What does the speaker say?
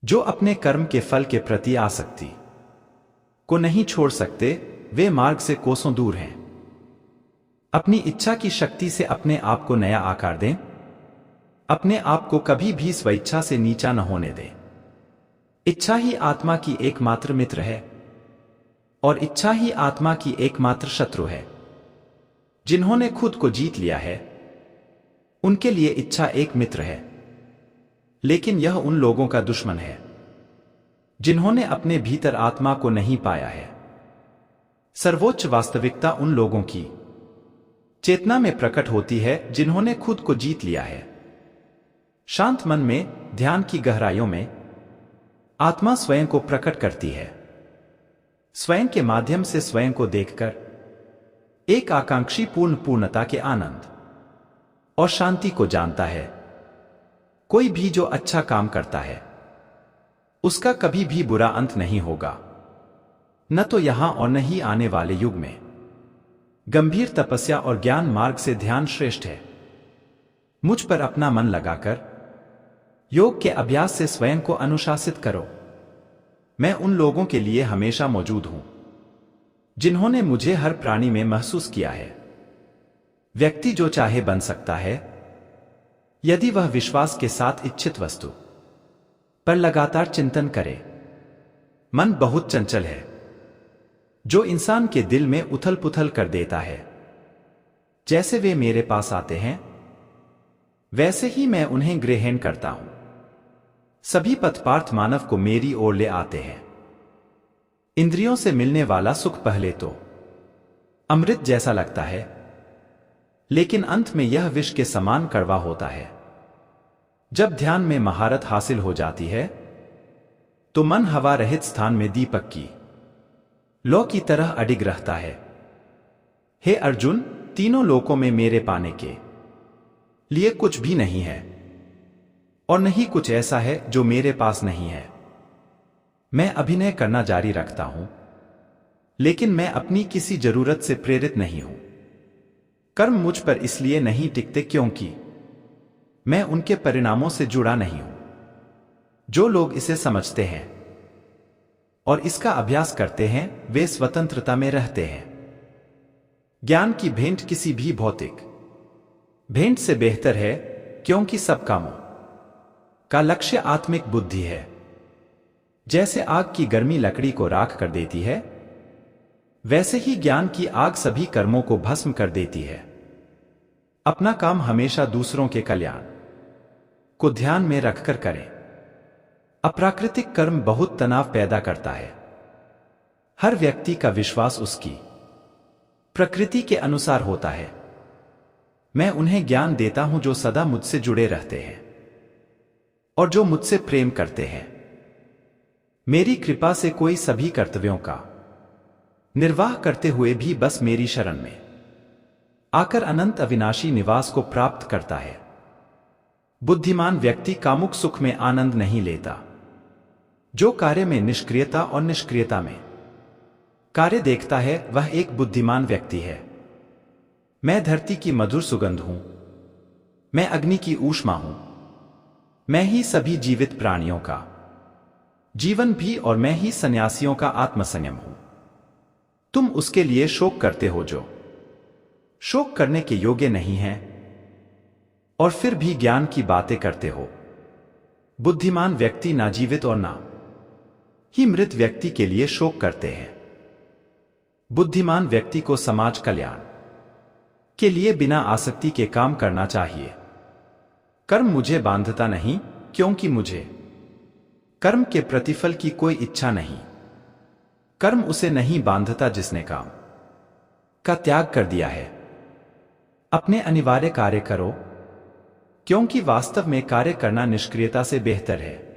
जो अपने कर्म के फल के प्रति आसक्ति को नहीं छोड़ सकते, वे मार्ग से कोसों दूर हैं। अपनी इच्छा की शक्ति से अपने आप को नया आकार दें। अपने आप को कभी भी स्वेच्छा से नीचा न होने दें। इच्छा ही आत्मा की एकमात्र मित्र है और इच्छा ही आत्मा की एकमात्र शत्रु है। जिन्होंने खुद को जीत लिया है, उनके लिए इच्छा एक मित्र है, लेकिन यह उन लोगों का दुश्मन है जिन्होंने अपने भीतर आत्मा को नहीं पाया है। सर्वोच्च वास्तविकता उन लोगों की चेतना में प्रकट होती है जिन्होंने खुद को जीत लिया है। शांत मन में, ध्यान की गहराइयों में आत्मा स्वयं को प्रकट करती है। स्वयं के माध्यम से स्वयं को देखकर एक आकांक्षी पूर्णता के आनंद और शांति को जानता है। कोई भी जो अच्छा काम करता है, उसका कभी भी बुरा अंत नहीं होगा, न तो यहां और न ही आने वाले युग में। गंभीर तपस्या और ज्ञान मार्ग से ध्यान श्रेष्ठ है। मुझ पर अपना मन लगाकर योग के अभ्यास से स्वयं को अनुशासित करो। मैं उन लोगों के लिए हमेशा मौजूद हूं जिन्होंने मुझे हर प्राणी में महसूस किया है। व्यक्ति जो चाहे बन सकता है, यदि वह विश्वास के साथ इच्छित वस्तु पर लगातार चिंतन करे। मन बहुत चंचल है, जो इंसान के दिल में उथल पुथल कर देता है। जैसे वे मेरे पास आते हैं, वैसे ही मैं उन्हें ग्रहण करता हूं। सभी पथपार्थ मानव को मेरी ओर ले आते हैं। इंद्रियों से मिलने वाला सुख पहले तो अमृत जैसा लगता है, लेकिन अंत में यह विष के समान कड़वा होता है। जब ध्यान में महारत हासिल हो जाती है, तो मन हवा रहित स्थान में दीपक की लौ की तरह अडिग रहता है। हे अर्जुन, तीनों लोकों में मेरे पाने के लिए कुछ भी नहीं है और नहीं कुछ ऐसा है जो मेरे पास नहीं है। मैं अभिनय करना जारी रखता हूं, लेकिन मैं अपनी किसी जरूरत से प्रेरित नहीं हूं। कर्म मुझ पर इसलिए नहीं टिकते क्योंकि मैं उनके परिणामों से जुड़ा नहीं हूं। जो लोग इसे समझते हैं और इसका अभ्यास करते हैं, वे स्वतंत्रता में रहते हैं। ज्ञान की भेंट किसी भी भौतिक भेंट से बेहतर है, क्योंकि सब कामों का लक्ष्य आत्मिक बुद्धि है। जैसे आग की गर्मी लकड़ी को राख कर देती है, वैसे ही ज्ञान की आग सभी कर्मों को भस्म कर देती है। अपना काम हमेशा दूसरों के कल्याण को ध्यान में रखकर करें। अप्राकृतिक कर्म बहुत तनाव पैदा करता है। हर व्यक्ति का विश्वास उसकी प्रकृति के अनुसार होता है। मैं उन्हें ज्ञान देता हूं जो सदा मुझसे जुड़े रहते हैं और जो मुझसे प्रेम करते हैं। मेरी कृपा से कोई सभी कर्तव्यों का निर्वाह करते हुए भी बस मेरी शरण में आकर अनंत अविनाशी निवास को प्राप्त करता है। बुद्धिमान व्यक्ति कामुक सुख में आनंद नहीं लेता। जो कार्य में निष्क्रियता और निष्क्रियता में कार्य देखता है, वह एक बुद्धिमान व्यक्ति है। मैं धरती की मधुर सुगंध हूं, मैं अग्नि की ऊष्मा हूं, मैं ही सभी जीवित प्राणियों का जीवन भी और मैं ही सन्यासियों का आत्मसंयम हूं। तुम उसके लिए शोक करते हो जो शोक करने के योग्य नहीं है, और फिर भी ज्ञान की बातें करते हो। बुद्धिमान व्यक्ति ना जीवित और ना ही मृत व्यक्ति के लिए शोक करते हैं। बुद्धिमान व्यक्ति को समाज कल्याण के लिए बिना आसक्ति के काम करना चाहिए। कर्म मुझे बांधता नहीं, क्योंकि मुझे कर्म के प्रतिफल की कोई इच्छा नहीं। कर्म उसे नहीं बांधता जिसने काम का त्याग कर दिया है। अपने अनिवार्य कार्य करो, क्योंकि वास्तव में कार्य करना निष्क्रियता से बेहतर है।